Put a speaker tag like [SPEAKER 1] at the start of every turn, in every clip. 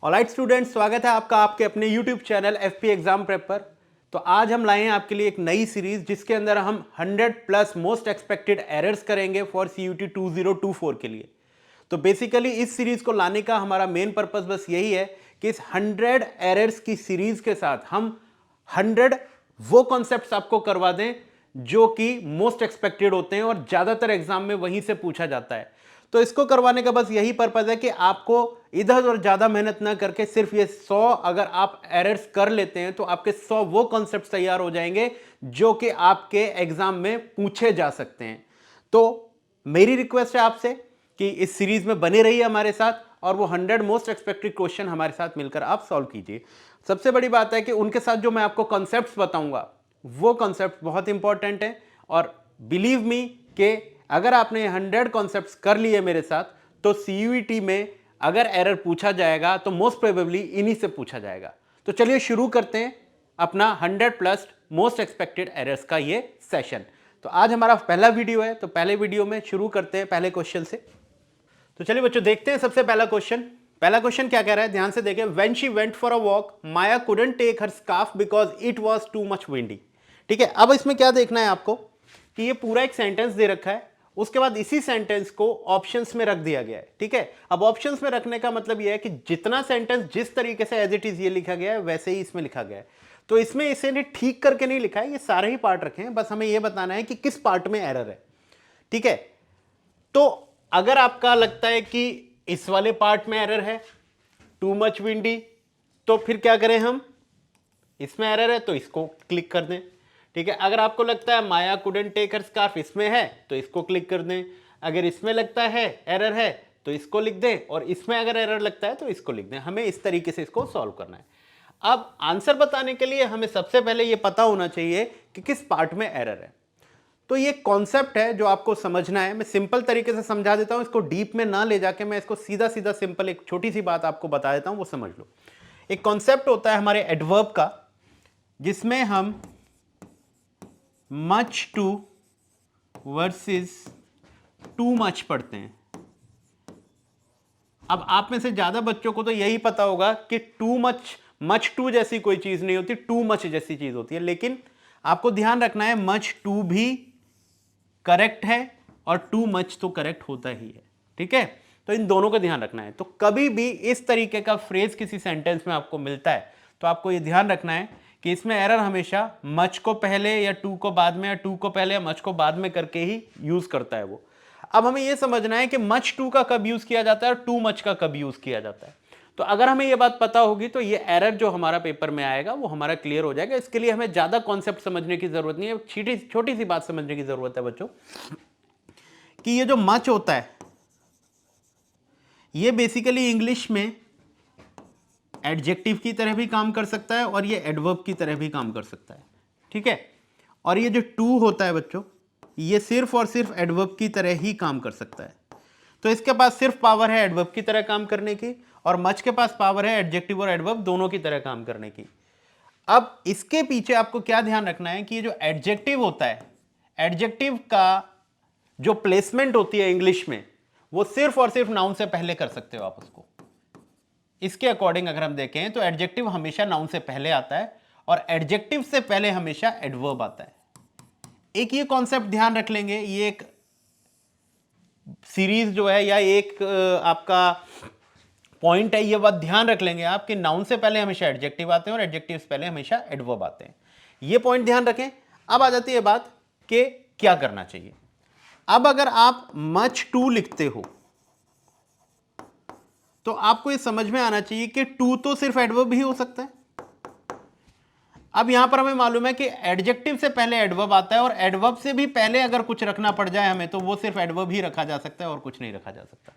[SPEAKER 1] Alright students, स्वागत है आपका आपके अपने YouTube channel FP exam prep पर। तो आज हम लाए हैं आपके लिए एक नई सीरीज जिसके अंदर हम 100 प्लस मोस्ट एक्सपेक्टेड एरर्स करेंगे फॉर CUT 2024 के लिए। तो बेसिकली इस सीरीज को लाने का हमारा मेन पर्पस बस यही है कि इस 100 एरर्स की सीरीज के साथ हम 100 वो कॉन्सेप्ट्स आपको करवा दें जो कि मोस्ट एक्सपेक्टेड होते हैं और ज्यादातर एग्जाम में वहीं से पूछा जाता है। तो इसको करवाने का बस यही पर्पस है कि आपको इधर उधर ज्यादा मेहनत ना करके सिर्फ ये 100 अगर आप एरर्स कर लेते हैं तो आपके 100 वो कॉन्सेप्ट तैयार हो जाएंगे जो कि आपके एग्जाम में पूछे जा सकते हैं। तो मेरी रिक्वेस्ट है आपसे कि इस सीरीज में बने रहिए हमारे साथ और वो 100 मोस्ट एक्सपेक्टेड क्वेश्चन हमारे साथ मिलकर आप सॉल्व कीजिए। सबसे बड़ी बात है कि उनके साथ जो मैं आपको कॉन्सेप्ट्स बताऊंगा वो कॉन्सेप्ट बहुत इंपॉर्टेंट है और बिलीव मी कि अगर आपने 100 कॉन्सेप्ट्स कर लिए मेरे साथ तो CUET में अगर एरर पूछा जाएगा तो मोस्ट प्रोबेबली इन्हीं से पूछा जाएगा। तो चलिए शुरू करते हैं अपना 100 प्लस मोस्ट एक्सपेक्टेड एरर्स का ये सेशन। तो आज हमारा पहला वीडियो है, तो पहले वीडियो में शुरू करते हैं पहले क्वेश्चन से। तो चलिए बच्चों देखते हैं सबसे पहला क्वेश्चन। पहला क्वेश्चन क्या कह रहा है, ध्यान से देखें। When she went for a walk Maya couldn't take her scarf because it was too much windy. ठीक है, अब इसमें क्या देखना है आपको कि ये पूरा एक सेंटेंस दे रखा है, उसके बाद इसी सेंटेंस को ऑप्शंस में रख दिया गया है। ठीक है, अब ऑप्शंस में रखने का मतलब यह है कि जितना सेंटेंस जिस तरीके से एज इट इज ये लिखा गया है वैसे ही इसमें लिखा गया है। तो इसमें इसे ने ठीक करके नहीं लिखा है, ये सारे ही पार्ट रखे हैं, बस हमें यह बताना है कि किस पार्ट में एरर है। ठीक है, तो अगर आपका लगता है कि इस वाले पार्ट में एरर है, टू मच विंडी, तो फिर क्या करें हम, इसमें एरर है तो इसको क्लिक कर दें। ठीक है, अगर आपको लगता है माया कुडंट टेक हर स्कार्फ इसमें है तो इसको क्लिक कर दें। अगर इसमें लगता है एरर है तो इसको लिख दें और इसमें अगर एरर लगता है तो इसको लिख दें। हमें इस तरीके से इसको सॉल्व करना है। अब आंसर बताने के लिए हमें सबसे पहले यह पता होना चाहिए कि किस पार्ट में एरर है। तो ये कॉन्सेप्ट है जो आपको समझना है। मैं सिंपल तरीके से समझा देता हूं, इसको डीप में ना ले जाके मैं इसको सीधा सीधा सिंपल एक छोटी सी बात आपको बता देता हूं, वो समझ लो। एक कॉन्सेप्ट होता है हमारे एडवर्ब का जिसमें हम much too versus too much पढ़ते हैं। अब आप में से ज्यादा बच्चों को तो यही पता होगा कि टू मच टू जैसी कोई चीज नहीं होती, टू मच जैसी चीज होती है। लेकिन आपको ध्यान रखना है मच टू भी करेक्ट है और टू मच तो करेक्ट होता ही है। ठीक है, तो इन दोनों का ध्यान रखना है। तो कभी भी इस तरीके का फ्रेज किसी सेंटेंस में आपको मिलता है तो आपको यह ध्यान रखना है कि इसमें एरर हमेशा मच को पहले या टू को बाद में या टू को पहले या मच को बाद में करके ही यूज करता है वो। अब हमें यह समझना है कि मच टू का कब यूज किया जाता है और टू मच का कब यूज किया जाता है। तो अगर हमें यह बात पता होगी तो ये एरर जो हमारा पेपर में आएगा वो हमारा क्लियर हो जाएगा। इसके लिए हमें ज्यादा कॉन्सेप्ट समझने की जरूरत नहीं है, छोटी सी बात समझने की जरूरत है बच्चों कि ये जो मच होता है ये बेसिकली इंग्लिश में एडजेक्टिव की तरह भी काम कर सकता है और ये एडवर्ब की तरह भी काम कर सकता है। ठीक है, और ये जो टू होता है बच्चों ये सिर्फ और सिर्फ एडवर्ब की तरह ही काम कर सकता है। तो इसके पास सिर्फ पावर है एडवर्ब की तरह काम करने की और मच के पास पावर है एडजेक्टिव और एडवर्ब दोनों की तरह काम करने की। अब इसके पीछे आपको क्या ध्यान रखना है कि ये जो एडजेक्टिव होता है, एडजेक्टिव का जो प्लेसमेंट होती है इंग्लिश में वो सिर्फ और सिर्फ नाउन से पहले कर सकते हो आप उसको। इसके अकॉर्डिंग अगर हम देखें तो एडजेक्टिव हमेशा नाउन से पहले आता है और एडजेक्टिव से पहले हमेशा एडवर्ब आता है। एक ये कॉन्सेप्ट ध्यान रख लेंगे, ये एक सीरीज जो है या एक आपका पॉइंट है, ये बात ध्यान रख लेंगे आप कि नाउन से पहले हमेशा एडजेक्टिव आते हैं और एडजेक्टिव से पहले हमेशा एडवर्ब आते हैं। ये पॉइंट ध्यान रखें। अब आ जाती है बात कि क्या करना चाहिए। अब अगर आप मच टू लिखते हो तो आपको ये समझ में आना चाहिए कि टू तो सिर्फ एडवर्ब ही हो सकता है। अब यहां पर हमें मालूम है कि एडजेक्टिव से पहले एडवर्ब आता है और एडवर्ब से भी पहले अगर कुछ रखना पड़ जाए हमें तो वो सिर्फ एडवर्ब ही रखा जा सकता है और कुछ नहीं रखा जा सकता।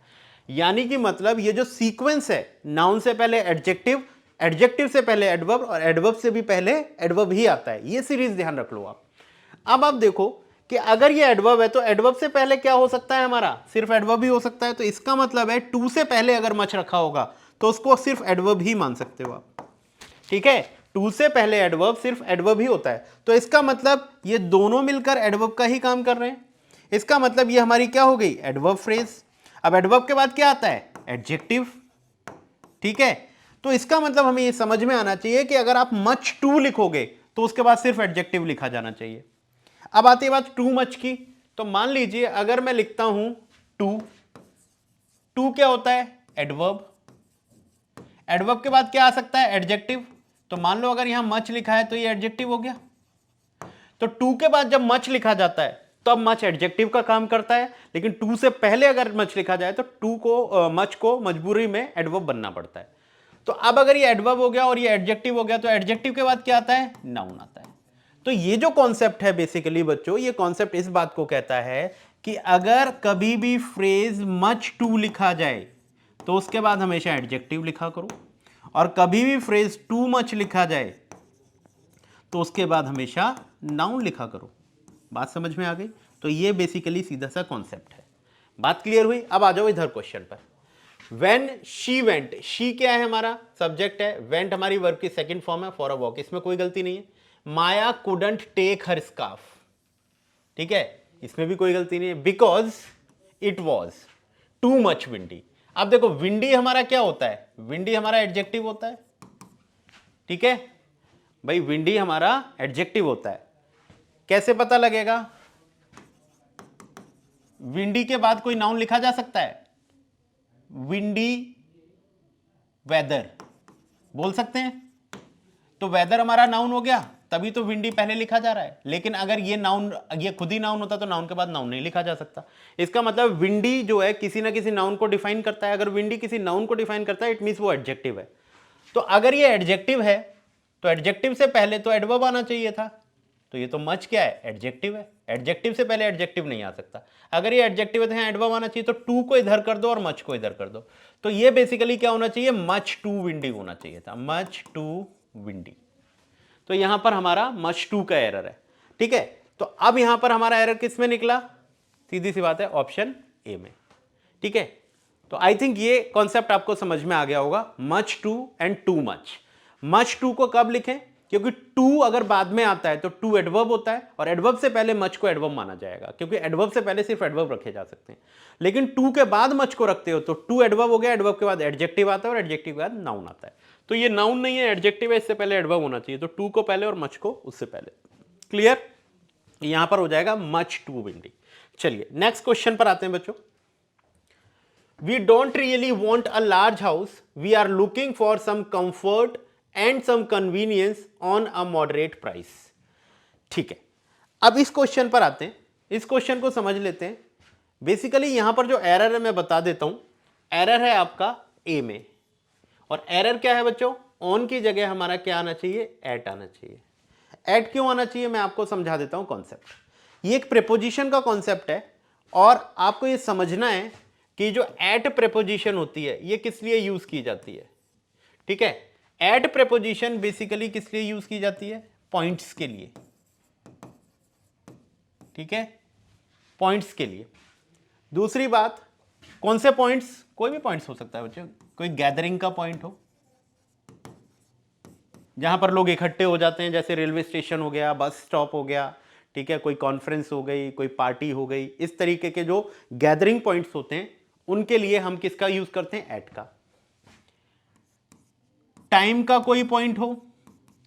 [SPEAKER 1] यानी कि मतलब ये जो सीक्वेंस है, नाउन से पहले एडजेक्टिव, एडजेक्टिव से पहले एडवर्ब और एडवर्ब से भी पहले एडवर्ब ही आता है। ये सीरीज ध्यान रख लो आप। अब आप देखो कि अगर ये एडवर्ब है तो एडवर्ब से पहले क्या हो सकता है, हमारा सिर्फ एडवर्ब ही हो सकता है। तो इसका मतलब है टू से पहले अगर मच रखा होगा तो उसको सिर्फ एडवर्ब ही मान सकते हो आप। ठीक है, टू से पहले एडवर्ब सिर्फ एडवर्ब ही होता है। तो इसका मतलब ये दोनों मिलकर एडवर्ब का ही काम कर रहे हैं। इसका मतलब ये हमारी क्या हो गई, एडवर्ब फ्रेज। अब एडवर्ब के बाद क्या आता है, एडजेक्टिव। ठीक है, तो इसका मतलब हमें ये समझ में आना चाहिए कि अगर आप मच टू लिखोगे तो उसके बाद सिर्फ एडजेक्टिव लिखा जाना चाहिए। अब आती है बात टू मच की। तो मान लीजिए अगर मैं लिखता हूं टू, टू क्या होता है? एडवर्ब। एडवर्ब के बाद क्या आ सकता है? एडजेक्टिव। तो मान लो अगर यहां मच लिखा है तो ये एडजेक्टिव हो गया। तो टू के बाद जब मच लिखा जाता है तो अब मच एडजेक्टिव का काम करता है, लेकिन टू से पहले अगर मच लिखा जाए तो टू को मच को मजबूरी में एडवर्ब बनना पड़ता है। तो अब अगर ये एडवर्ब हो गया और ये एडजेक्टिव हो गया तो एडजेक्टिव के बाद क्या आता है? नाउन आता है। तो ये जो कॉन्सेप्ट है बेसिकली बच्चों, ये कॉन्सेप्ट इस बात को कहता है कि अगर कभी भी फ्रेज मच टू लिखा जाए तो उसके बाद हमेशा एडजेक्टिव लिखा करो, और कभी भी फ्रेज टू मच लिखा जाए तो उसके बाद हमेशा नाउन लिखा करो। बात समझ में आ गई? तो ये बेसिकली सीधा सा कॉन्सेप्ट है। बात क्लियर हुई? अब आ जाओ इधर क्वेश्चन पर। When she went, she क्या है? हमारा सब्जेक्ट है, went हमारी वर्ब की सेकंड फॉर्म है, फॉर अ वॉक, इसमें कोई गलती नहीं है। माया couldn't take her scarf, ठीक है, इसमें भी कोई गलती नहीं है, because it was to much windy. अब देखो विंडी हमारा क्या होता है? विंडी हमारा एडजेक्टिव होता है, ठीक है भाई, विंडी हमारा एडजेक्टिव होता है। कैसे पता लगेगा? विंडी के बाद कोई नाउन लिखा जा सकता है? विंडी वेदर बोल सकते हैं, तो वेदर हमारा नाउन हो गया, तभी तो विंडी पहले लिखा जा रहा है। लेकिन अगर ये नाउन, ये खुद ही नाउन होता तो नाउन के बाद नाउन नहीं लिखा जा सकता। इसका मतलब विंडी जो है किसी ना किसी नाउन को डिफाइन करता है। अगर विंडी किसी नाउन को डिफाइन करता है इट मींस वो एडजेक्टिव है। तो अगर ये एडजेक्टिव है तो एडजेक्टिव से पहले तो एडवर्ब आना चाहिए था। तो ये तो मच क्या है? एडजेक्टिव है। एडजेक्टिव से पहले एडजेक्टिव नहीं आ सकता। अगर ये एडजेक्टिव है तो यहाँ एडवर्ब आना चाहिए, तो टू को इधर कर दो और मच को इधर कर दो। तो ये बेसिकली क्या होना चाहिए? मच टू विंडी होना चाहिए था, मच टू विंडी। तो यहां पर हमारा मच टू का एरर है, ठीक है। तो अब यहां पर हमारा एरर किस में निकला? सीधी सी बात है, ऑप्शन ए में, ठीक है। तो आई थिंक ये कॉन्सेप्ट आपको समझ में आ गया होगा, much too and too much. Much too को कब लिखें? क्योंकि टू अगर बाद में आता है तो टू एडवर्ब होता है, और एडवर्ब से पहले मच को एडवर्ब माना जाएगा, क्योंकि एडवर्ब से पहले सिर्फ एडवर्ब रखे जा सकते हैं। लेकिन टू के बाद मच को रखते हो तो टू एडवर्ब हो गया, एडवर्ब के बाद एडजेक्टिव आता है, और एडजेक्टिव के बाद नाउन आता है। तो ये नाउन नहीं है, एडजेक्टिव है, इससे पहले एडवर्ब होना चाहिए। तो टू को पहले और मच को उससे पहले। क्लियर? यहां पर हो जाएगा मच टू विंडी। चलिए नेक्स्ट क्वेश्चन पर आते हैं बच्चों। We don't really want a large house. We are looking for some comfort and some convenience on a moderate price. ठीक है, अब इस क्वेश्चन पर आते हैं, इस क्वेश्चन को समझ लेते हैं। बेसिकली यहां पर जो एरर है मैं बता देता हूं। एरर है आपका ए में, और एरर क्या है बच्चों? ऑन की जगह हमारा क्या आना चाहिए? एट आना चाहिए। एट क्यों आना चाहिए मैं आपको समझा देता हूं कॉन्सेप्ट। ये एक प्रीपोजिशन का कॉन्सेप्ट है, और आपको ये समझना है कि जो एट प्रीपोजिशन होती है ये किस लिए यूज की जाती है, ठीक है। एट प्रीपोजिशन बेसिकली किस लिए यूज की जाती है? पॉइंट्स के लिए, ठीक है, पॉइंट्स के लिए। दूसरी बात, कौन से पॉइंट्स? कोई भी पॉइंट्स हो सकता है बच्चों, कोई गैदरिंग का पॉइंट हो जहां पर लोग इकट्ठे हो जाते हैं, जैसे रेलवे स्टेशन हो गया, बस स्टॉप हो गया, ठीक है, कोई कॉन्फ्रेंस हो गई, कोई पार्टी हो गई, इस तरीके के जो गैदरिंग पॉइंट्स होते हैं उनके लिए हम किसका यूज करते हैं? एट का। टाइम का कोई पॉइंट हो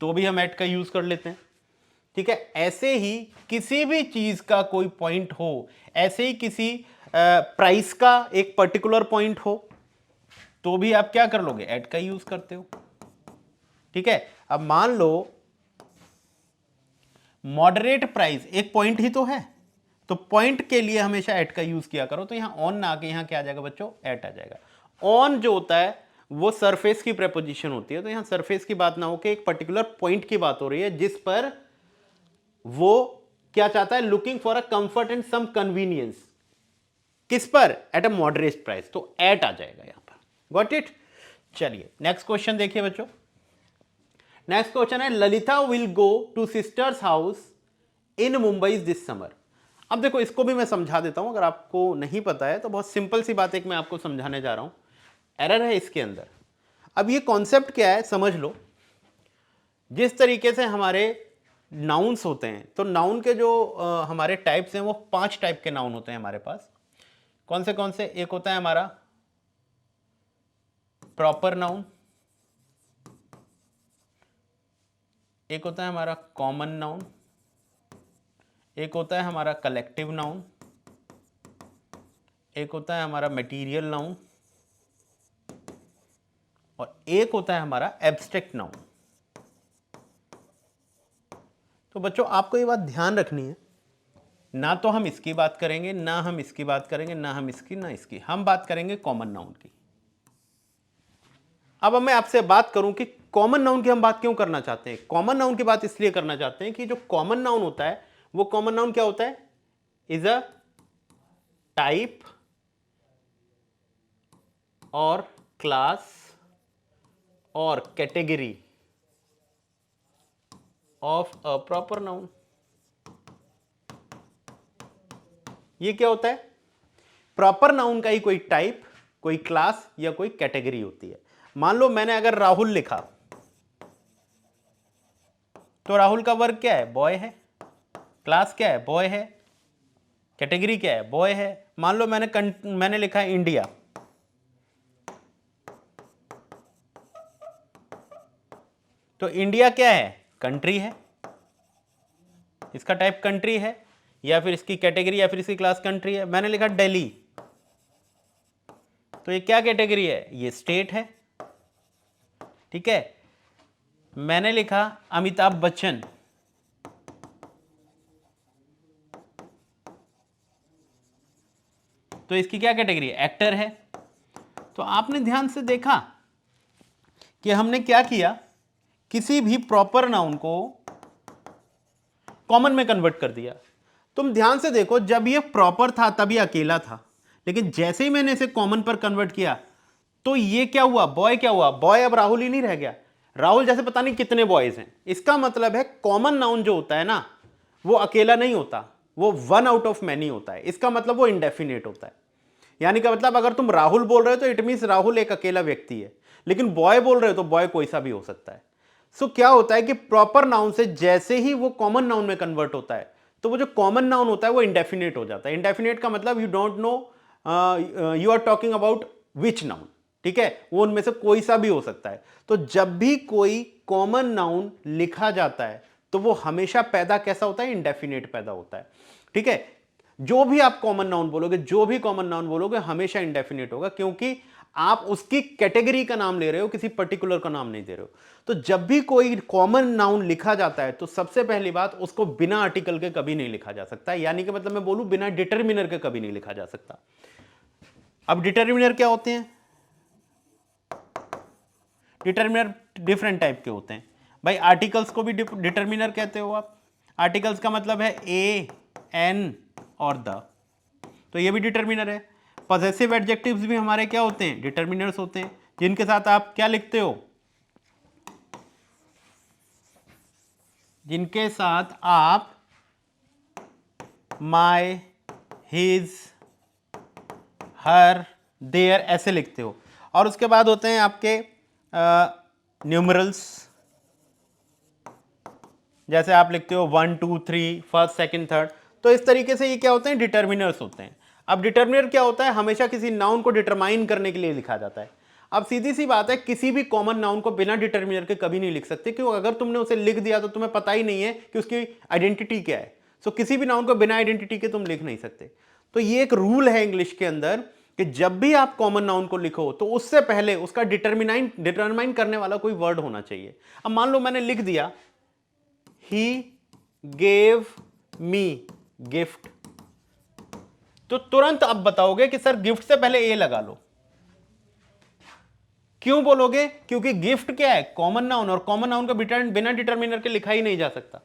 [SPEAKER 1] तो भी हम एट का यूज कर लेते हैं, ठीक है। ऐसे ही किसी भी चीज का कोई पॉइंट हो, ऐसे ही किसी प्राइस का एक पर्टिकुलर पॉइंट हो तो भी आप क्या कर लोगे? एट का यूज करते हो, ठीक है। अब मान लो मॉडरेट प्राइस एक पॉइंट ही तो है, तो पॉइंट के लिए हमेशा एट का यूज किया करो। तो यहां ऑन ना आके यहां क्या आ जाएगा बच्चों? एट आ जाएगा। ऑन जो होता है वो सरफेस की प्रीपोजिशन होती है, तो यहां सरफेस की बात ना हो के एक पर्टिकुलर पॉइंट की बात हो रही है जिस पर वो क्या चाहता है? Looking for a comfort and some convenience. किस पर? एट अ मॉडरेट प्राइस, तो एट आ जाएगा यहां पर। Got it? चलिए नेक्स्ट क्वेश्चन देखिए बच्चों। नेक्स्ट क्वेश्चन है, Lalita will go to sisters house in Mumbai this summer. अब देखो इसको भी मैं समझा देता हूं, अगर आपको नहीं पता है तो बहुत सिंपल सी बात एक मैं आपको समझाने जा रहा हूं। एरर है इसके अंदर। अब ये कॉन्सेप्ट क्या है समझ लो। जिस तरीके से हमारे नाउन्स होते हैं, तो नाउन के जो हमारे टाइप्स हैं वो 5 टाइप के नाउन होते हैं हमारे पास। कौन से? एक होता है हमारा प्रॉपर नाउन, एक होता है हमारा कॉमन नाउन, एक होता है हमारा कलेक्टिव नाउन, एक होता है हमारा मटेरियल नाउन, और एक होता है हमारा एब्स्ट्रैक्ट नाउन। तो बच्चों आपको ये बात ध्यान रखनी है, ना तो हम इसकी बात करेंगे, ना हम इसकी बात करेंगे, ना हम इसकी, ना इसकी, हम बात करेंगे कॉमन नाउन की। अब मैं आपसे बात करूं कि कॉमन नाउन की हम बात क्यों करना चाहते हैं। कॉमन नाउन की बात इसलिए करना चाहते हैं कि जो कॉमन नाउन होता है वो कॉमन नाउन क्या होता है, इज अ टाइप और क्लास और category of a proper noun. ये क्या होता है, प्रॉपर नाउन का ही कोई टाइप, कोई क्लास या कोई कैटेगरी होती है। मान लो मैंने अगर राहुल लिखा तो राहुल का वर्ग क्या है, बॉय है, क्लास क्या है, बॉय है, कैटेगरी क्या है, बॉय है। मान लो मैंने लिखा इंडिया, तो इंडिया क्या है, कंट्री है, इसका टाइप कंट्री है, या फिर इसकी कैटेगरी या फिर इसकी क्लास कंट्री है। मैंने लिखा दिल्ली, तो ये क्या कैटेगरी है, ये स्टेट है, ठीक है। मैंने लिखा अमिताभ बच्चन, तो इसकी क्या कैटेगरी है, एक्टर है। तो आपने ध्यान से देखा कि हमने क्या किया, किसी भी प्रॉपर नाउन को कॉमन में कन्वर्ट कर दिया। तुम ध्यान से देखो, जब ये प्रॉपर था तब ये अकेला था, लेकिन जैसे ही मैंने इसे कॉमन पर कन्वर्ट किया तो ये क्या हुआ, बॉय क्या हुआ, बॉय अब राहुल ही नहीं रह गया, राहुल जैसे पता नहीं कितने बॉयज हैं। इसका मतलब है कॉमन नाउन जो होता है ना वो अकेला नहीं होता, वो वन आउट ऑफ मैनी होता है। इसका मतलब वो इंडेफिनेट होता है। यानी कि मतलब अगर तुम राहुल बोल रहे हो तो इट मीन्स राहुल एक अकेला व्यक्ति है, लेकिन बॉय बोल रहे हो तो बॉय कोई सा भी हो सकता है। सो क्या होता है कि प्रॉपर नाउन से जैसे ही वो कॉमन नाउन में कन्वर्ट होता है तो वो जो कॉमन नाउन होता है वो इंडेफिनेट हो जाता है। इंडेफिनेट का मतलब you don't know, you are talking about which noun, ठीक है, वो उनमें से कोई सा भी हो सकता है। तो जब भी कोई कॉमन नाउन लिखा जाता है तो वो हमेशा पैदा कैसा होता है, इंडेफिनेट पैदा होता है, ठीक है। जो भी आप कॉमन नाउन बोलोगे, जो भी कॉमन नाउन बोलोगे हमेशा इंडेफिनेट होगा, क्योंकि आप उसकी कैटेगरी का नाम ले रहे हो, किसी पर्टिकुलर का नाम नहीं दे रहे हो। तो जब भी कोई कॉमन नाउन लिखा जाता है तो सबसे पहली बात, उसको बिना आर्टिकल के कभी नहीं लिखा जा सकता, यानी कि मतलब मैं बोलूं बिना डिटरमिनर के कभी नहीं लिखा जा सकता। अब डिटरमिनर क्या होते हैं, डिटरमिनर डिफरेंट टाइप के होते हैं भाई। आर्टिकल्स को भी डिटरमिनर कहते हो आप। आर्टिकल्स का मतलब है ए, एन और द, तो ये भी डिटरमिनर है। पॉजेसिव एडजेक्टिव्स भी हमारे क्या होते हैं, डिटरमिनर्स होते हैं, जिनके साथ आप क्या लिखते हो, जिनके साथ आप माय, हिज, हर, देयर ऐसे लिखते हो। और उसके बाद होते हैं आपके न्यूमरल्स, जैसे आप लिखते हो 1 2 3 फर्स्ट सेकंड थर्ड। तो इस तरीके से ये क्या होते हैं, डिटरमिनर्स होते हैं। अब डिटरमिनर क्या होता है, हमेशा किसी नाउन को डिटरमाइन करने के लिए लिखा जाता है। अब सीधी सी बात है, किसी भी कॉमन नाउन को बिना डिटरमिनर के कभी नहीं लिख सकते, क्योंकि अगर तुमने उसे लिख दिया तो तुम्हें पता ही नहीं है कि उसकी आइडेंटिटी क्या है। सो किसी भी नाउन को बिना आइडेंटिटी के तुम लिख नहीं सकते। तो ये एक रूल है इंग्लिश के अंदर कि जब भी आप कॉमन नाउन को लिखो तो उससे पहले उसका डिटरमाइन करने वाला कोई वर्ड होना चाहिए। अब मान लो मैंने लिख दिया ही गेव मी गिफ्ट, तो तुरंत आप बताओगे कि सर गिफ्ट से पहले ए लगा लो। क्यों बोलोगे, क्योंकि गिफ्ट क्या है, कॉमन नाउन, और कॉमन नाउन को बिना डिटरमिनर के लिखा ही नहीं जा सकता।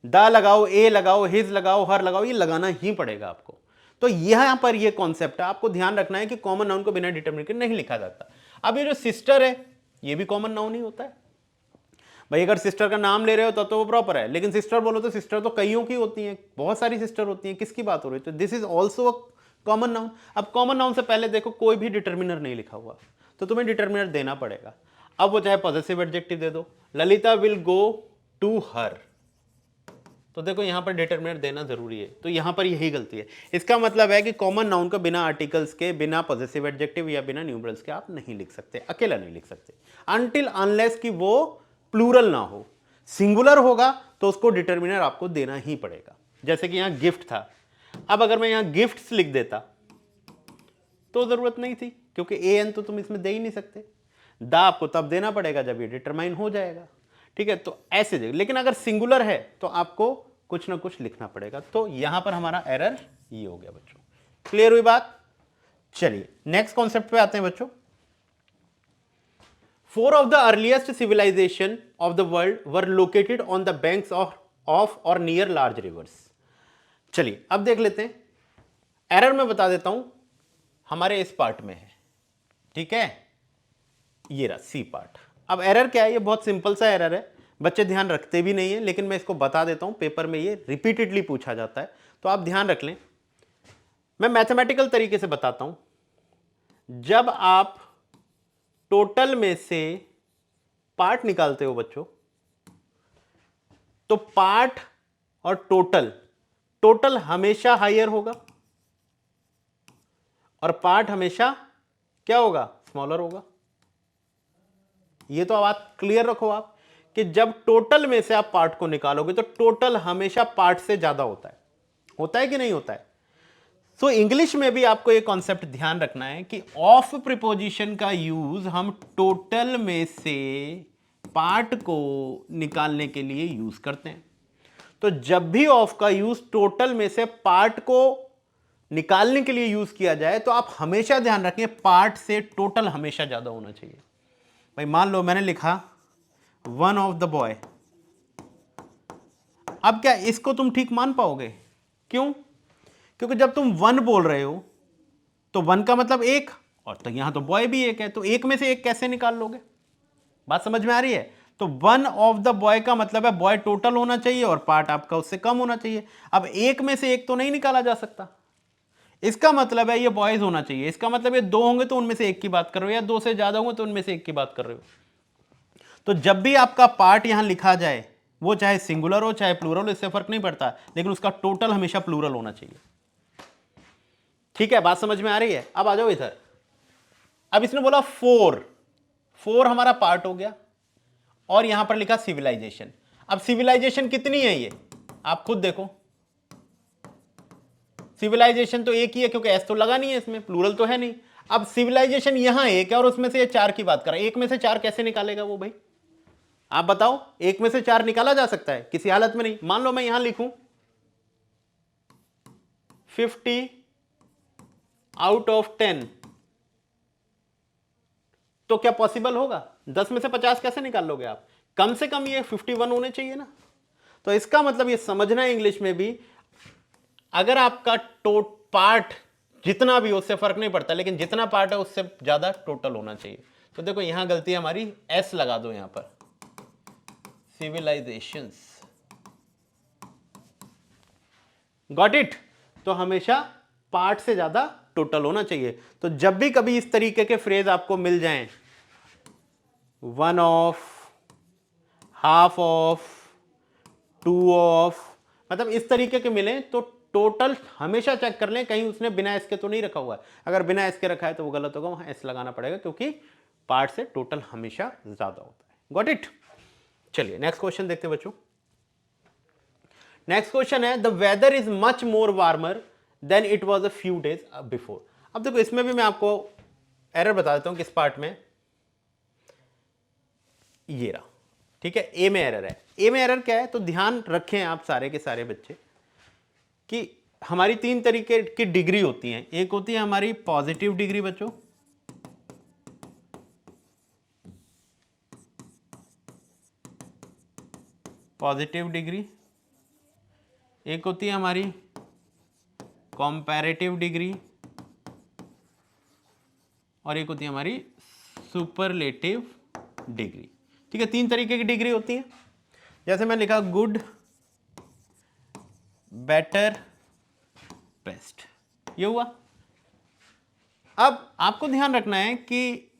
[SPEAKER 1] द लगाओ, ए लगाओ, हिज लगाओ, हर लगाओ, ये लगाना ही पड़ेगा आपको। तो यहां पर ये कॉन्सेप्ट है, आपको ध्यान रखना है कि कॉमन नाउन को बिना डिटरमिनर के नहीं लिखा जाता। अब ये जो सिस्टर है ये भी कॉमन नाउन ही होता है भाई। अगर सिस्टर का नाम ले रहे हो तो वो प्रॉपर है, लेकिन सिस्टर बोलो तो सिस्टर तो कईयों की होती हैं, बहुत सारी सिस्टर होती हैं, किसकी बात हो रही है, तो this is also a common noun. अब कॉमन नाउन से पहले देखो कोई भी डिटरमिनर नहीं लिखा हुआ, तो तुम्हें डिटरमिनर देना पड़ेगा। अब वो चाहे पॉजेसिव एडजेक्टिव दे दो, Lalita will go to her, तो देखो यहां पर डिटरमिनर देना जरूरी है, तो यहां पर यही गलती है। इसका मतलब है कि कॉमन नाउन को बिना आर्टिकल्स के, बिना पॉजेसिव एडजेक्टिव या बिना न्यूमरल्स के आप नहीं लिख सकते, अकेला नहीं लिख सकते, अनटिल अनलेस कि वो प्लूरल ना हो। सिंगुलर होगा तो उसको डिटर्मिनर आपको देना ही पड़ेगा। जैसे कि यहां गिफ्ट था, अब अगर मैं यहां गिफ्ट्स लिख देता तो जरूरत नहीं थी, क्योंकि ए एन तो तुम इसमें दे ही नहीं सकते। द आपको तब देना पड़ेगा जब ये डिटरमाइन हो जाएगा, ठीक है। तो ऐसे दे, लेकिन अगर सिंगुलर है तो आपको कुछ ना कुछ लिखना पड़ेगा। तो यहां पर हमारा एरर ये हो गया बच्चों। क्लियर हुई बात? चलिए नेक्स्ट कॉन्सेप्ट पे आते हैं बच्चों। 4 of the earliest civilization of the world were located on the banks of or near large rivers। चलिए अब देख लेते हैं। एरर मैं बता देता हूं, हमारे इस पार्ट में है, ठीक है, ये रहा सी पार्ट। अब एरर क्या है? ये बहुत सिंपल सा एरर है, बच्चे ध्यान रखते भी नहीं है, लेकिन मैं इसको बता देता हूं, पेपर में ये रिपीटेडली पूछा जाता है, तो आप ध्यान रख लें। मैं मैथमेटिकल तरीके से बताता हूं। जब आप टोटल में से पार्ट निकालते हो बच्चों, तो पार्ट और टोटल हमेशा हायर होगा और पार्ट हमेशा क्या होगा? स्मॉलर होगा। ये तो बात क्लियर रखो आप कि जब टोटल में से आप पार्ट को निकालोगे तो टोटल हमेशा पार्ट से ज्यादा होता है कि नहीं होता है? सो इंग्लिश में भी आपको एक कॉन्सेप्ट ध्यान रखना है कि ऑफ प्रीपोजिशन का यूज हम टोटल में से पार्ट को निकालने के लिए यूज करते हैं। तो जब भी ऑफ का यूज टोटल में से पार्ट को निकालने के लिए यूज किया जाए तो आप हमेशा ध्यान रखें पार्ट से टोटल हमेशा ज्यादा होना चाहिए। भाई मान लो मैंने लिखा वन ऑफ द बॉय, अब क्या इसको तुम ठीक मान पाओगे? क्यों? क्योंकि जब तुम वन बोल रहे हो तो वन का मतलब एक, और तो यहां तो बॉय भी एक है, तो एक में से एक कैसे निकाल लोगे? बात समझ में आ रही है? तो वन ऑफ द बॉय का मतलब है बॉय टोटल होना चाहिए और पार्ट आपका उससे कम होना चाहिए। अब एक में से एक तो नहीं निकाला जा सकता, इसका मतलब है ये बॉयज होना चाहिए, इसका मतलब ये दो होंगे तो उनमें से एक की बात कर रहे हो, या दो से ज्यादा होंगे तो उनमें से एक की बात कर रहे हो। तो जब भी आपका पार्ट यहां लिखा जाए, वो चाहे सिंगुलर हो चाहे प्लूरल हो, इससे फर्क नहीं पड़ता, लेकिन उसका टोटल हमेशा प्लूरल होना चाहिए। ठीक है, बात समझ में आ रही है? अब आ जाओ इधर। अब इसने बोला फोर हमारा पार्ट हो गया और यहां पर लिखा सिविलाइजेशन। अब सिविलाइजेशन कितनी है ये आप खुद देखो। सिविलाइजेशन तो एक ही है क्योंकि एस तो लगा नहीं है इसमें, प्लूरल तो है नहीं। अब सिविलाइजेशन यहां एक है और उसमें से ये चार की बात कर रहा है, एक में से चार कैसे निकालेगा वो भाई? आप बताओ, एक में से चार निकाला जा सकता है? किसी हालत में नहीं। मान लो मैं यहां लिखूं 50 आउट ऑफ 10, तो क्या पॉसिबल होगा? 10 में से 50 कैसे निकाल लोगे आप? कम से कम ये 51 होने चाहिए ना। तो इसका मतलब ये समझना है इंग्लिश में भी, अगर आपका पार्ट जितना भी, उससे फर्क नहीं पड़ता, लेकिन जितना पार्ट है उससे ज्यादा टोटल होना चाहिए। तो देखो यहां गलती है हमारी, एस लगा दो यहां पर, सिविलाइजेशंस। Got it? तो हमेशा पार्ट से ज्यादा टोटल होना चाहिए। तो जब भी कभी इस तरीके के फ्रेज आपको मिल जाएं, one of, half of, two of, मतलब इस तरीके के मिले तो टोटल हमेशा चेक कर लें कहीं उसने बिना एस के तो नहीं रखा हुआ है। अगर बिना एस के रखा है तो वो गलत होगा, वहां एस लगाना पड़ेगा, क्योंकि पार्ट से टोटल हमेशा ज्यादा होता है। Got it? चलिए नेक्स्ट क्वेश्चन देखते हैं बच्चों। नेक्स्ट क्वेश्चन है, the weather is much more warmer than it was a few days before. अब देखो इसमें भी मैं आपको एरर बता देता हूं किस पार्ट में। ये रहा, ठीक है, ए में एरर है। ए में एरर क्या है? तो ध्यान रखें आप सारे के सारे बच्चे कि हमारी तीन तरीके की डिग्री होती हैं। एक होती है हमारी पॉजिटिव डिग्री बच्चों, पॉजिटिव डिग्री, एक होती है हमारी कंपैरेटिव डिग्री, और एक होती है हमारी सुपरलेटिव डिग्री। ठीक है, तीन तरीके की डिग्री होती है। जैसे मैं लिखा गुड, बेटर, बेस्ट, ये हुआ। अब आपको ध्यान रखना है कि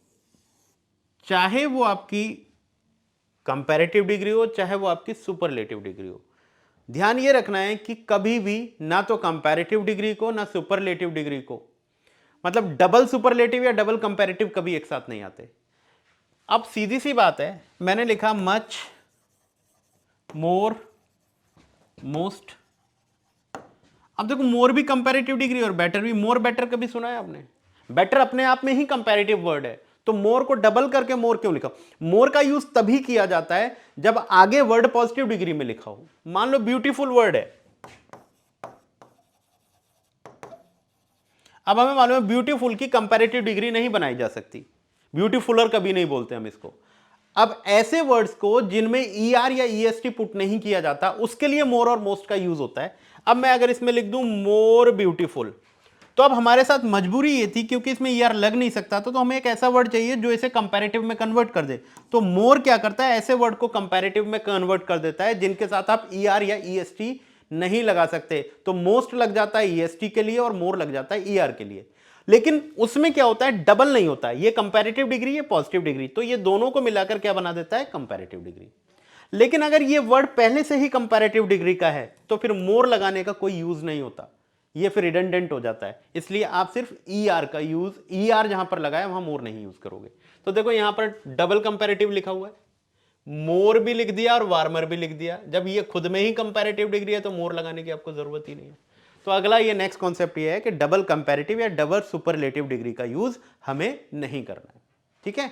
[SPEAKER 1] चाहे वो आपकी कंपैरेटिव डिग्री हो चाहे वो आपकी सुपरलेटिव डिग्री हो, ध्यान ये रखना है कि कभी भी ना तो कंपैरेटिव डिग्री को ना सुपरलेटिव डिग्री को, मतलब डबल सुपरलेटिव या डबल कंपैरेटिव कभी एक साथ नहीं आते। अब सीधी सी बात है, मैंने लिखा मच मोर, मोस्ट। अब देखो मोर भी कंपैरेटिव डिग्री और बेटर भी। मोर बेटर कभी सुना है आपने? बेटर अपने आप में ही कंपैरेटिव वर्ड है, तो मोर को डबल करके मोर क्यों लिखा? मोर का यूज तभी किया जाता है जब आगे वर्ड पॉजिटिव डिग्री में लिखा हो। मान लो ब्यूटीफुल वर्ड है, अब हमें मालूम है ब्यूटीफुल की कंपैरेटिव डिग्री नहीं बनाई जा सकती, ब्यूटीफुलर कभी नहीं बोलते हम इसको। अब ऐसे वर्ड्स को जिनमें ER या EST पुट नहीं किया जाता, उसके लिए मोर और मोस्ट का यूज होता है। अब मैं अगर इसमें लिख दूं मोर ब्यूटीफुल, तो अब हमारे साथ मजबूरी ये थी, क्योंकि इसमें ER लग नहीं सकता, तो हमें एक ऐसा वर्ड चाहिए जो इसे कंपैरेटिव में कन्वर्ट कर दे। तो मोर क्या करता है, ऐसे वर्ड को कंपैरेटिव में कन्वर्ट कर देता है जिनके साथ आप ER या EST नहीं लगा सकते। तो मोस्ट लग जाता है EST के लिए और मोर लग जाता है ER के लिए। लेकिन उसमें क्या होता है, डबल नहीं होता है। ये कंपैरेटिव डिग्री, ये पॉजिटिव डिग्री, तो ये दोनों को मिलाकर क्या बना देता है, कंपैरेटिव डिग्री। लेकिन अगर ये वर्ड पहले से ही कंपैरेटिव डिग्री का है तो फिर मोर लगाने का कोई यूज नहीं होता, ये फिर रिडंडेंट हो जाता है। इसलिए आप सिर्फ ER का यूज, ER जहां पर लगाया वहां मोर नहीं यूज करोगे। तो देखो यहां पर डबल कंपैरेटिव लिखा हुआ है, मोर भी लिख दिया और वार्मर भी लिख दिया। जब ये खुद में ही कंपैरेटिव डिग्री है तो मोर लगाने की आपको जरूरत ही नहीं है। तो अगला ये नेक्स्ट कॉन्सेप्ट ये है कि डबल कंपैरेटिव या डबल सुपरलेटिव डिग्री का यूज हमें नहीं करना है, ठीक है।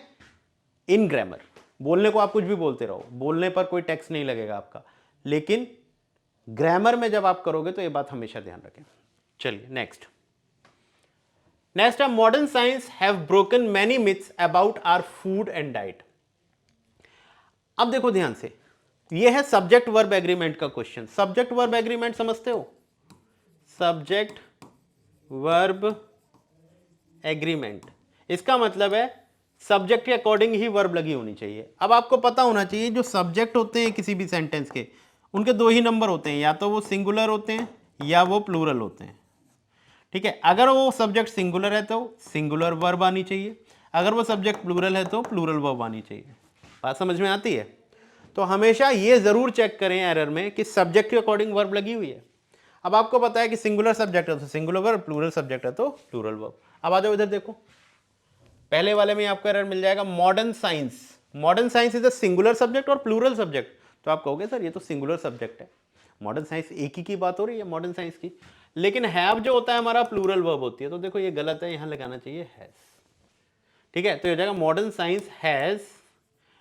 [SPEAKER 1] इन ग्रामर बोलने को आप कुछ भी बोलते रहो, बोलने पर कोई टैक्स नहीं लगेगा आपका, लेकिन ग्रामर में जब आप करोगे तो ये बात हमेशा ध्यान रखें। चलिए नेक्स्ट है, modern science have broken many myths about our food and diet. अब देखो ध्यान से, ये है सब्जेक्ट वर्ब एग्रीमेंट का क्वेश्चन। सब्जेक्ट वर्ब एग्रीमेंट समझते हो? सब्जेक्ट वर्ब एग्रीमेंट, इसका मतलब है सब्जेक्ट के अकॉर्डिंग ही वर्ब लगी होनी चाहिए। अब आपको पता होना चाहिए जो सब्जेक्ट होते हैं किसी भी सेंटेंस के, उनके दो ही नंबर होते हैं, या तो वो सिंगुलर होते हैं या वो प्लूरल होते हैं, ठीक है। अगर वो सब्जेक्ट सिंगुलर है तो सिंगुलर वर्ब आनी चाहिए, अगर वो सब्जेक्ट प्लूरल है तो प्लूरल वर्ब आनी चाहिए। बात समझ में आती है? तो हमेशा ये जरूर चेक करें एरर में कि सब्जेक्ट के अकॉर्डिंग वर्ब लगी हुई है। अब आपको पता है कि सिंगुलर सब्जेक्ट है तो सिंगुलर वर्ब, प्लूरल सब्जेक्ट है तो प्लूरल वर्ब। अब आ जाओ इधर देखो, पहले वाले में आपको एरर मिल जाएगा modern science. Modern science is a singular subject और प्लूरल सब्जेक्ट। तो आप कहोगे सर ये तो सिंगुलर सब्जेक्ट है, मॉडर्न साइंस एक ही की बात हो रही है मॉडर्न साइंस की, लेकिन हैव जो होता है हमारा प्लूरल वर्ब होती है। तो देखो ये गलत है, यहां लगाना चाहिए हैज, ठीक है। तो हो जाएगा modern science has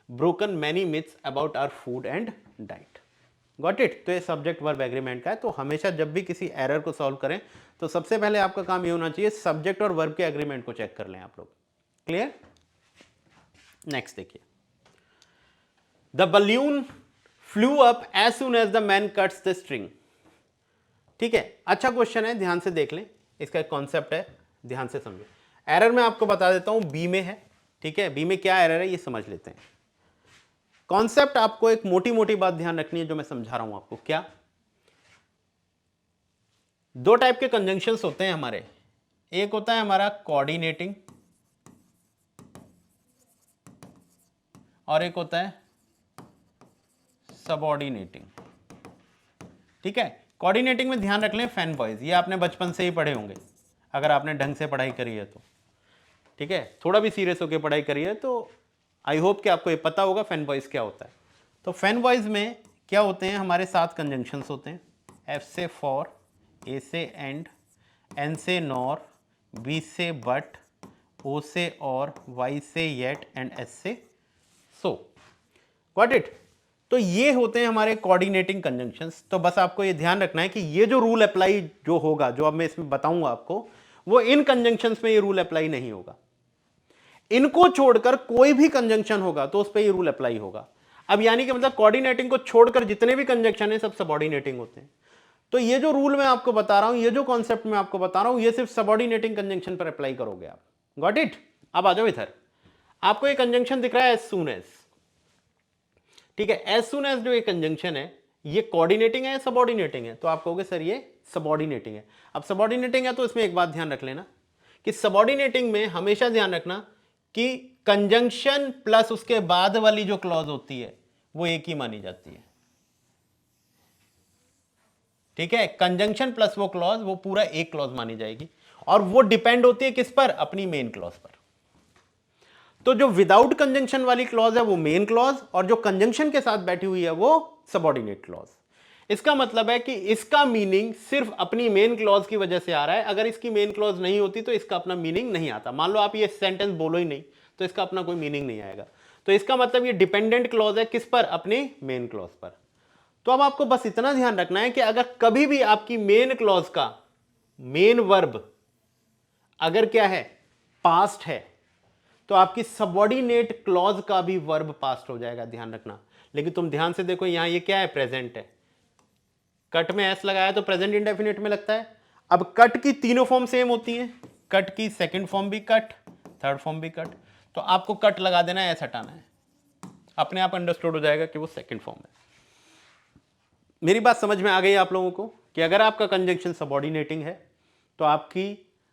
[SPEAKER 1] broken many myths about our food and diet. Got it? तो ये सब्जेक्ट वर्ब एग्रीमेंट का है। तो हमेशा जब भी किसी एरर को सॉल्व करें तो सबसे पहले आपका काम ये होना चाहिए सब्जेक्ट और वर्ब के एग्रीमेंट को चेक कर लें आप लोग। क्लियर? नेक्स्ट देखिए, the balloon flew up as soon as the man cuts the string. ठीक है, अच्छा क्वेश्चन है, ध्यान से देख लें, इसका एक कॉन्सेप्ट है, ध्यान से समझो। एरर मैं आपको बता देता हूं, बी में है, ठीक है। बी में क्या एरर है ये समझ लेते हैं। कॉन्सेप्ट आपको एक मोटी मोटी बात ध्यान रखनी है जो मैं समझा रहा हूं आपको। क्या? दो टाइप के कंजंक्शंस होते हैं हमारे, एक होता है हमारा कोऑर्डिनेटिंग और एक होता है सबऑर्डिनेटिंग, ठीक है। कोऑर्डिनेटिंग में ध्यान रख लें फैन बॉयज, ये आपने बचपन से ही पढ़े होंगे अगर आपने ढंग से पढ़ाई करी है तो, ठीक है। थोड़ा भी सीरियस होकर पढ़ाई करी है तो आई होप कि आपको ये पता होगा फैन बॉयज क्या होता है। तो फैन बॉयज में क्या होते हैं, हमारे 7 कंजंक्शंस होते हैं। एफ से फॉर, ए से एंड, एन से नॉर, बी से बट, ओ से और, वाई से येट एंड एस से सो। Got it? तो ये होते हैं हमारे कोऑर्डिनेटिंग कंजंक्शंस। तो बस आपको ये ध्यान रखना है कि ये जो रूल अप्लाई जो होगा, जो अब मैं इसमें बताऊंगा आपको, वो इन कंजंक्शंस में ये रूल अप्लाई नहीं होगा। इनको छोड़कर कोई भी कंजंक्शन होगा तो उस पर ये रूल अप्लाई होगा। अब यानी कि मतलब कोऑर्डिनेटिंग को छोड़कर जितने भी कंजंक्शन है सब सबऑर्डिनेटिंग होते हैं। तो ये जो रूल मैं आपको बता रहा हूं, ये जो कॉन्सेप्ट मैं आपको बता रहा हूं, ये सिर्फ सबऑर्डिनेटिंग कंजंक्शन पर अप्लाई करोगे आप। Got it? अब आ जाओ इधर, आपको ये कंजंक्शन दिख रहा है एज सून एज, ठीक है। एज सून एज जो ये कंजंक्शन है ये कोऑर्डिनेटिंग है या सबऑर्डिनेटिंग है? तो आप कहोगे सर ये सबऑर्डिनेटिंग है। अब सबऑर्डिनेटिंग है तो इसमें एक बात ध्यान रख लेना कि सबऑर्डिनेटिंग में हमेशा ध्यान रखना कि कंजंक्शन प्लस उसके बाद वाली जो क्लॉज होती है वो एक ही मानी जाती है, ठीक है। कंजंक्शन प्लस वो क्लॉज, वो पूरा एक क्लॉज मानी जाएगी और वो डिपेंड होती है किस पर? अपनी मेन क्लॉज पर। तो जो विदाउट कंजंक्शन वाली क्लॉज है वो मेन क्लॉज, और जो कंजंक्शन के साथ बैठी हुई है वो सबऑर्डिनेट क्लॉज। इसका मतलब है कि इसका मीनिंग सिर्फ अपनी मेन क्लॉज की वजह से आ रहा है। अगर इसकी मेन क्लॉज नहीं होती तो इसका अपना मीनिंग नहीं आता। मान लो आप ये सेंटेंस बोलो ही नहीं तो इसका अपना कोई मीनिंग नहीं आएगा। तो इसका मतलब ये डिपेंडेंट क्लॉज है किस पर? अपनी मेन क्लॉज पर। तो अब आपको बस इतना ध्यान रखना है कि अगर कभी भी आपकी मेन क्लॉज का मेन वर्ब अगर क्या है? पास्ट है, तो आपकी सबऑर्डिनेट क्लॉज का भी वर्ब पास्ट हो जाएगा, ध्यान रखना। लेकिन तुम ध्यान से देखो, यहां ये क्या है? प्रेजेंट है। कट में एस लगाया तो प्रेजेंट इंडेफिनिट में लगता है। अब कट की तीनों फॉर्म सेम होती हैं। कट की सेकंड फॉर्म भी कट, थर्ड फॉर्म भी कट। तो आपको कट लगा देना है, एस हटाना है, अपने आप अंडरस्टूड हो जाएगा कि वो सेकंड फॉर्म है। मेरी बात समझ में आ गई आप लोगों को कि अगर आपका कंजंक्शन सबऑर्डिनेटिंग है तो आपकी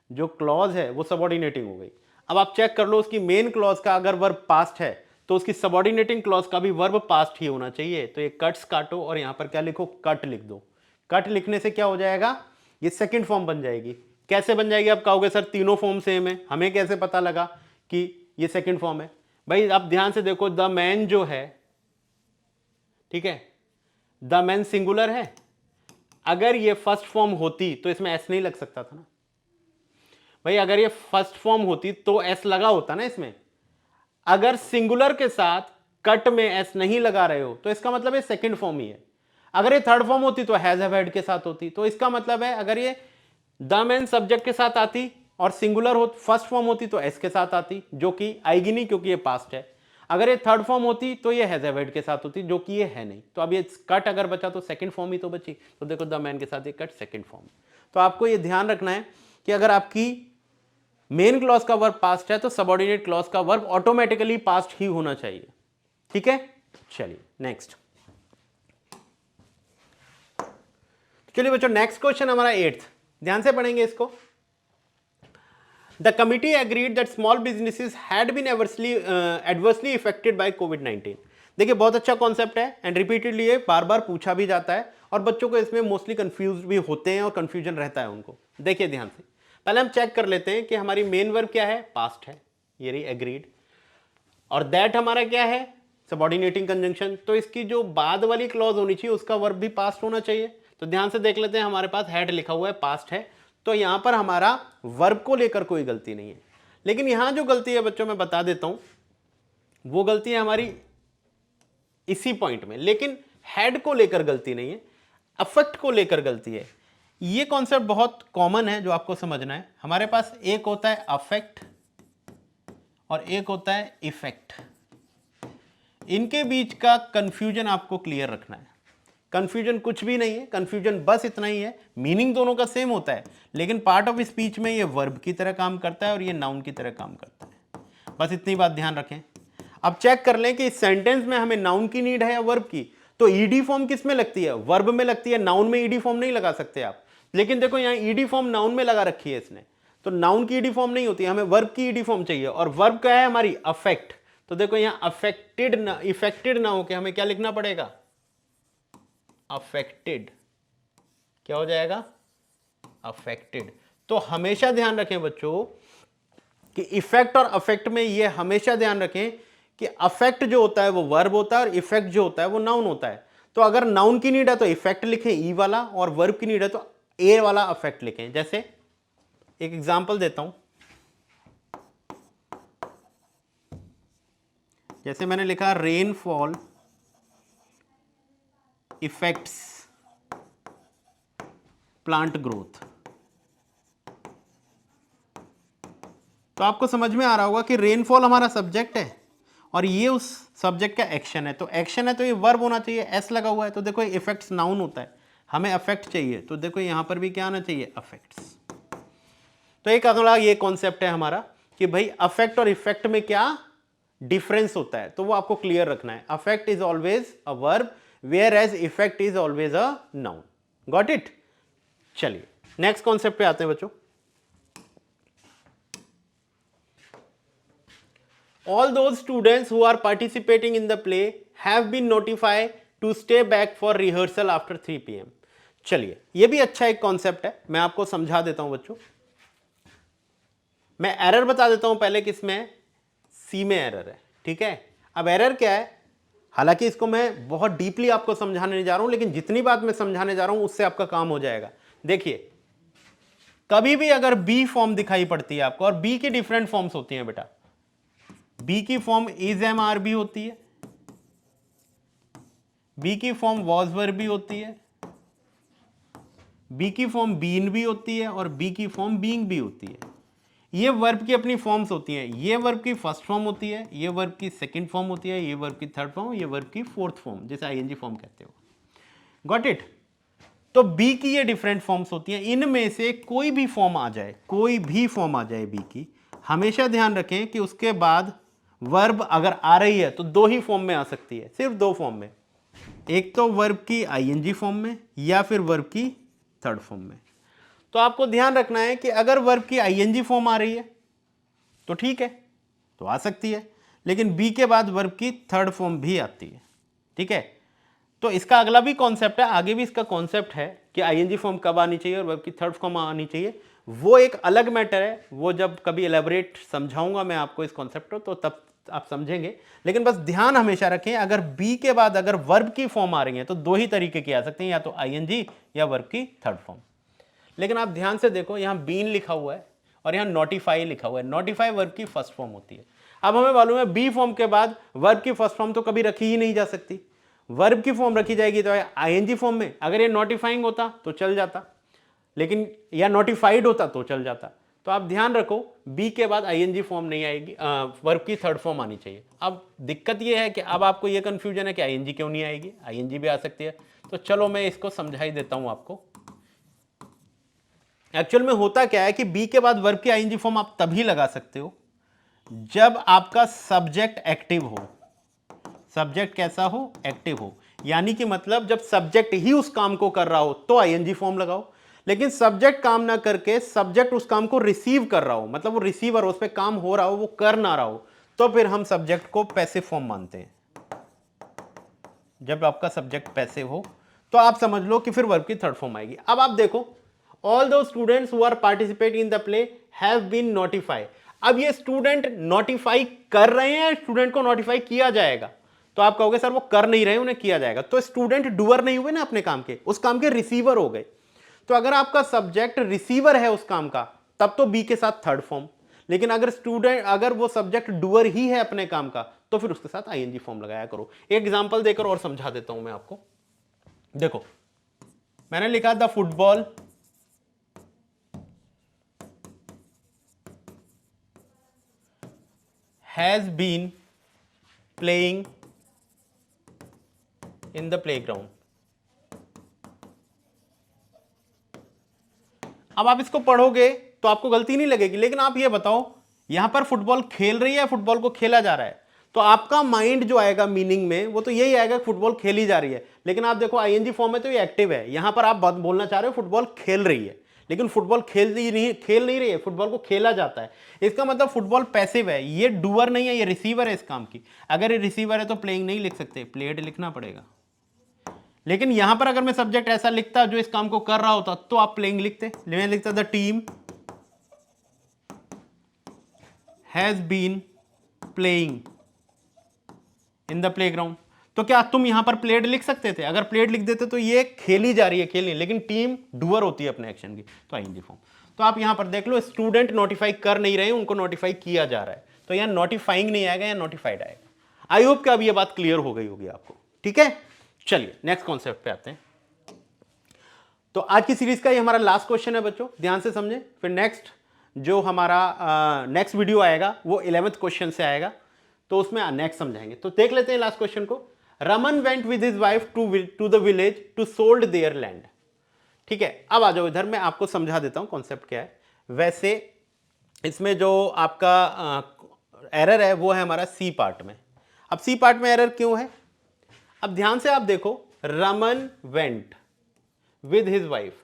[SPEAKER 1] जो क्लॉज है वो सबऑर्डिनेटिंग हो गई। अब आप चेक कर लो, उसकी मेन क्लॉज का अगर वर्ब पास्ट है तो उसकी सबऑर्डिनेटिंग क्लॉज का भी वर्ब पास्ट ही होना चाहिए। तो ये कट्स काटो और यहां पर क्या लिखो? कट लिख दो। कट लिखने से क्या हो जाएगा? ये सेकंड फॉर्म बन जाएगी। कैसे बन जाएगी? आप कहोगे सर तीनों फॉर्म सेम है, हमें कैसे पता लगा कि ये सेकंड फॉर्म है? भाई आप ध्यान से देखो, द मैन जो है, ठीक है, द मैन सिंगुलर है। अगर ये फर्स्ट फॉर्म होती तो इसमें एस नहीं लग सकता था ना भाई। अगर ये फर्स्ट फॉर्म होती तो एस लगा होता ना इसमें। अगर सिंगुलर के साथ कट में एस नहीं लगा रहे हो तो इसका मतलब ये सेकंड फॉर्म ही है। अगर ये थर्ड फॉर्म होती तो हैज हैव हैड के साथ होती। तो इसका मतलब है अगर ये द मैन सब्जेक्ट के साथ आती और सिंगुलर हो फर्स्ट फॉर्म होती तो एस के साथ आती, जो कि आएगी नहीं क्योंकि ये पास्ट है। अगर ये थर्ड फॉर्म होती तो ये हैज हैव हैड के साथ होती, जो कि ये है नहीं। तो अब ये कट अगर बचा तो सेकंड फॉर्म ही तो बची। तो देखो द मैन के साथ ये कट सेकंड फॉर्म। तो आपको ये ध्यान रखना है कि अगर आपकी मेन क्लॉज का वर्ब पास्ट है तो सबऑर्डिनेट क्लॉज का वर्ब ऑटोमेटिकली पास्ट ही होना चाहिए। ठीक है, चलिए नेक्स्ट। चलिए बच्चों, नेक्स्ट क्वेश्चन हमारा 8th, ध्यान से पढ़ेंगे इसको। The committee agreed that small businesses had been adversely affected by COVID-19। देखिए बहुत अच्छा कॉन्सेप्ट है एंड रिपीटेडली ये बार बार पूछा भी जाता है और बच्चों को इसमें मोस्टली कंफ्यूज भी होते हैं और कंफ्यूजन रहता है उनको। देखिए ध्यान से, पहले हम चेक कर लेते हैं कि हमारी मेन वर्ब क्या है? पास्ट है, ये रही एग्रीड। और दैट हमारा क्या है? Subordinating conjunction. तो इसकी जो बाद वाली क्लॉज होनी चाहिए उसका वर्ब भी पास्ट होना चाहिए। तो ध्यान से देख लेते हैं, हमारे पास हैड लिखा हुआ है, पास्ट है, तो यहां पर हमारा वर्ब को लेकर कोई गलती नहीं है। लेकिन यहां जो गलती है बच्चों मैं बता देता हूं, वो गलती है हमारी इसी पॉइंट में। लेकिन हेड को लेकर गलती नहीं है, अफेक्ट को लेकर गलती है। ये कॉन्सेप्ट बहुत कॉमन है जो आपको समझना है। हमारे पास एक होता है अफेक्ट और एक होता है इफेक्ट। इनके बीच का कंफ्यूजन आपको क्लियर रखना है। कंफ्यूजन कुछ भी नहीं है, कंफ्यूजन बस इतना ही है, मीनिंग दोनों का सेम होता है लेकिन पार्ट ऑफ स्पीच में ये वर्ब की तरह काम करता है और ये नाउन की तरह काम करता है। बस इतनी बात ध्यान रखें। अब चेक कर लें कि इस सेंटेंस में हमें नाउन की नीड है या वर्ब की। तो ईडी फॉर्म किस में लगती है? वर्ब में लगती है। नाउन में ईडी फॉर्म नहीं लगा सकते आप। लेकिन देखो यहाँ ईडी फॉर्म नाउन में लगा रखी है इसने, तो नाउन की ईडी फॉर्म नहीं होती, हमें वर्ब की ईडी फॉर्म चाहिए। और वर्ब क्या है हमारी? अफेक्ट। तो देखो यहाँ अफेक्टेड ना, इफेक्टेड ना होके हमें क्या लिखना पड़ेगा? अफेक्टेड। क्या हो जाएगा? अफेक्टेड। तो हमेशा ध्यान रखें बच्चों कि इफेक्ट और अफेक्ट में ये हमेशा ध्यान रखें कि अफेक्ट जो होता है वो वर्ब होता है और इफेक्ट जो होता है वो नाउन होता है। तो अगर नाउन की नीड है तो इफेक्ट लिखें ई वाला, और वर्ब की नीड है तो ए वाला अफेक्ट लिखें। जैसे एक एग्जांपल देता हूं, जैसे मैंने लिखा रेनफॉल इफेक्ट्स प्लांट ग्रोथ। तो आपको समझ में आ रहा होगा कि रेनफॉल हमारा सब्जेक्ट है और ये उस सब्जेक्ट का एक्शन है। तो एक्शन है तो ये वर्ब होना चाहिए, एस लगा हुआ है। तो देखो इफेक्ट्स नाउन होता है, हमें अफेक्ट चाहिए, तो देखो यहां पर भी क्या आना चाहिए? अफेक्ट्स। तो एक अगला ये कॉन्सेप्ट है हमारा कि भाई अफेक्ट और इफेक्ट में क्या डिफरेंस होता है, तो वो आपको क्लियर रखना है। Affect is always a verb whereas effect is always a noun. Got it? चलिए नेक्स्ट कॉन्सेप्ट पे आते हैं बच्चों। All those students who are participating in the play have been notified to stay back for rehearsal after 3 PM। चलिए ये भी अच्छा एक कॉन्सेप्ट है, मैं आपको समझा देता हूं बच्चों। मैं एरर बता देता हूं पहले किसमें? सी में एरर है। ठीक है, अब एरर क्या है, हालांकि इसको मैं बहुत डीपली आपको समझाने नहीं जा रहा हूं, लेकिन जितनी बात मैं समझाने जा रहा हूं उससे आपका काम हो जाएगा। देखिए, कभी भी अगर बी फॉर्म दिखाई पड़ती है आपको, और बी की डिफरेंट फॉर्म्स होती हैं बेटा, बी की form is am are be होती है, बी की फॉर्म वॉज वर भी होती है, बी की फॉर्म बीन भी होती है, और बी की फॉर्म बीइंग भी होती है। ये वर्ब की अपनी फॉर्म्स होती हैं। ये वर्ब की फर्स्ट फॉर्म होती है, ये वर्ब की सेकंड फॉर्म होती है, ये वर्ब की थर्ड फॉर्म, ये वर्ब की फोर्थ फॉर्म, जैसे आईएनजी फॉर्म कहते हो। Got it? तो बी की ये डिफरेंट फॉर्म्स होती हैं। इनमें से कोई भी फॉर्म आ जाए, कोई भी फॉर्म आ जाए बी की, हमेशा ध्यान रखें कि उसके बाद वर्ब अगर आ रही है तो दो ही फॉर्म में आ सकती है, सिर्फ दो फॉर्म में। एक तो वर्ब की आईएनजी फॉर्म में, या फिर वर्ब की थर्ड फॉर्म में। तो आपको ध्यान रखना है कि अगर वर्ब की आईएनजी फॉर्म आ रही है तो ठीक है, तो आ सकती है, लेकिन बी के बाद वर्ब की थर्ड फॉर्म भी आती है। ठीक है, तो इसका अगला भी कॉन्सेप्ट है, आगे भी इसका कॉन्सेप्ट है कि आईएनजी फॉर्म कब आनी चाहिए और वर्ब की थर्ड फॉर्म आनी चाहिए। वो एक अलग मैटर है, वो जब कभी एलेबोरेट समझाऊंगा मैं आपको इस कॉन्सेप्ट को, तो तब आप समझेंगे। लेकिन बस ध्यान हमेशा रखें, अगर बी के बाद अगर वर्ब की फॉर्म आ रही है तो दो ही तरीके की आ सकती हैं, या तो आईएनजी या वर्ब की थर्ड फॉर्म। लेकिन आप ध्यान से देखो, यहां बीन लिखा हुआ है और यहां नोटिफाई लिखा हुआ है। नोटिफाई वर्ब की फर्स्ट फॉर्म होती है। अब हमें मालूम है बी फॉर्म के बाद वर्ब की फर्स्ट फॉर्म तो कभी रखी ही नहीं जा सकती। वर्ब की फॉर्म रखी जाएगी तो आईएनजी फॉर्म में। अगर ये नोटिफाइंग होता तो चल जाता, लेकिन या नोटिफाइड होता तो चल जाता। तो आप ध्यान रखो, बी के बाद आईएनजी फॉर्म नहीं आएगी, वर्ब की थर्ड फॉर्म आनी चाहिए। अब दिक्कत ये है कि अब आपको ये कंफ्यूजन है कि आईएनजी क्यों नहीं आएगी, आईएनजी भी आ सकती है। तो चलो मैं इसको समझा ही देता हूं आपको। एक्चुअल में होता क्या है कि बी के बाद वर्ब की आईएनजी फॉर्म आप तभी लगा सकते हो जब आपका सब्जेक्ट एक्टिव हो। सब्जेक्ट कैसा हो? एक्टिव हो। यानी कि मतलब जब सब्जेक्ट ही उस काम को कर रहा हो तो आईएनजी फॉर्म लगाओ। लेकिन सब्जेक्ट काम ना करके सब्जेक्ट उस काम को रिसीव कर रहा हो, मतलब वो रिसीवर, उस पर काम हो रहा हो, वो कर ना रहा हो, तो फिर हम सब्जेक्ट को पैसिव फॉर्म मानते हैं। जब आपका सब्जेक्ट पैसिव हो तो आप समझ लो कि फिर वर्ब की थर्ड फॉर्म आएगी। अब आप देखो, all the students who are participate in the play have been notify. अब ये स्टूडेंट नोटिफाई कर रहे हैं, स्टूडेंट को नोटिफाई किया जाएगा। तो आप कहोगे सर वो कर नहीं रहे, उन्हें किया जाएगा। तो स्टूडेंट डूअर नहीं हुए ना अपने काम के, उस काम के रिसीवर हो गए। तो अगर आपका सब्जेक्ट रिसीवर है उस काम का, तब तो बी के साथ थर्ड फॉर्म। लेकिन अगर वो सब्जेक्ट डूअर ही है अपने काम का, तो फिर उसके साथ आईएनजी फॉर्म लगाया करो। एक एग्जांपल देकर और समझा देता हूं मैं आपको। देखो, मैंने लिखा the football has been playing in the playground. अब आप इसको पढ़ोगे तो आपको गलती नहीं लगेगी, लेकिन आप ये बताओ यहां पर फुटबॉल खेल रही है, फुटबॉल को खेला जा रहा है, तो आपका माइंड जो आएगा मीनिंग में वो तो यही आएगा फुटबॉल खेली जा रही है। लेकिन आप देखो आईएनजी फॉर्म में तो ये एक्टिव है, यहां पर आप बात बोलना चाह रहे हो फुटबॉल खेल रही है, लेकिन फुटबॉल खेल नहीं रही है, फुटबॉल को खेला जाता है। इसका मतलब फुटबॉल पैसिव है, ये डूअर नहीं है, ये रिसीवर है इस काम की। अगर ये रिसीवर है तो प्लेइंग नहीं लिख सकते, प्लेड लिखना पड़ेगा। लेकिन यहां पर अगर मैं सब्जेक्ट ऐसा लिखता जो इस काम को कर रहा होता तो आप प्लेइंग लिखते। मैं लिखता the team has been playing in the playground. तो क्या तुम यहां पर प्लेड लिख सकते थे? अगर प्लेड लिख देते तो ये खेली जा रही है, खेलनी, लेकिन टीम डूअर होती है अपने एक्शन की, तो आईएनजी फॉर्म। तो आप यहां पर देख लो, स्टूडेंट नोटिफाई कर नहीं रहे, उनको नोटिफाई किया जा रहा है, तो यहां नोटिफाइंग नहीं आएगा, या नोटिफाइड आएगा। आई होप कि अब ये बात क्लियर हो गई होगी आपको। ठीक है, चलिए नेक्स्ट कॉन्सेप्ट पे आते हैं। तो आज की सीरीज का ये हमारा लास्ट क्वेश्चन है बच्चों, ध्यान से समझें। फिर नेक्स्ट जो हमारा नेक्स्ट वीडियो आएगा वो 11th क्वेश्चन से आएगा, तो उसमें नेक्स्ट समझाएंगे। तो देख लेते हैं लास्ट क्वेश्चन को। Raman went with his wife to the village to sold their land. ठीक है, अब आ जाओ इधर, मैं आपको समझा देता हूं कॉन्सेप्ट क्या है। वैसे इसमें जो आपका एरर है वो है हमारा सी पार्ट में। अब सी पार्ट में एरर क्यों है? अब ध्यान से आप देखो, Raman went with his wife.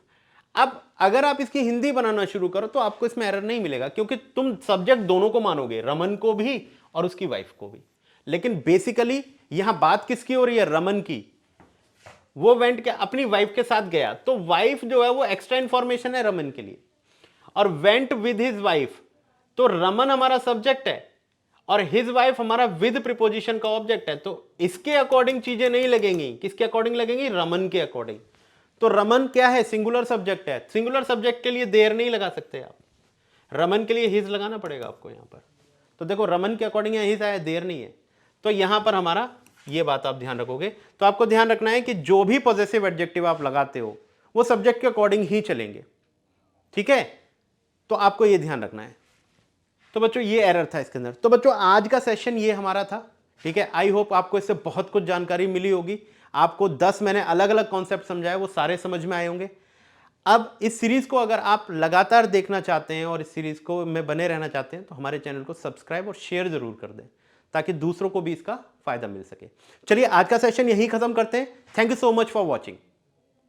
[SPEAKER 1] अब अगर आप इसकी हिंदी बनाना शुरू करो तो आपको इसमें एरर नहीं मिलेगा, क्योंकि तुम सब्जेक्ट दोनों को मानोगे, रमन को भी और उसकी वाइफ को भी। लेकिन बेसिकली यहां बात किसकी हो रही है? रमन की। वो वेंट के अपनी वाइफ के साथ गया, तो वाइफ जो है वो एक्स्ट्रा इंफॉर्मेशन है रमन के लिए। और वेंट विद हिज वाइफ, तो रमन हमारा सब्जेक्ट है और हिज वाइफ हमारा विद प्रीपोजिशन का ऑब्जेक्ट है, तो इसके अकॉर्डिंग चीजें नहीं लगेंगी। किसके अकॉर्डिंग लगेंगी? रमन के अकॉर्डिंग। तो रमन क्या है? सिंगुलर सब्जेक्ट है। सिंगुलर सब्जेक्ट के लिए देर नहीं लगा सकते आप, रमन के लिए हिज लगाना पड़ेगा आपको यहां पर। तो देखो रमन के अकॉर्डिंग हिज आया, देर नहीं है। तो यहां पर हमारा ये बात आप ध्यान रखोगे। तो आपको ध्यान रखना है कि जो भी पॉजेसिव एडजेक्टिव आप लगाते हो वो सब्जेक्ट के अकॉर्डिंग ही चलेंगे, ठीक है? तो आपको ये ध्यान रखना है। तो बच्चों ये एरर था इसके अंदर। तो बच्चों आज का सेशन ये हमारा था, ठीक है? आई होप आपको इससे बहुत कुछ जानकारी मिली होगी। आपको 10 मैंने अलग अलग कॉन्सेप्ट समझाए, वो सारे समझ में आए होंगे। अब इस सीरीज को अगर आप लगातार देखना चाहते हैं और इस सीरीज को में बने रहना चाहते हैं तो हमारे चैनल को सब्सक्राइब और शेयर जरूर कर दें, ताकि दूसरों को भी इसका फायदा मिल सके। चलिए आज का सेशन यहीं खत्म करते हैं। Thank you so much for watching.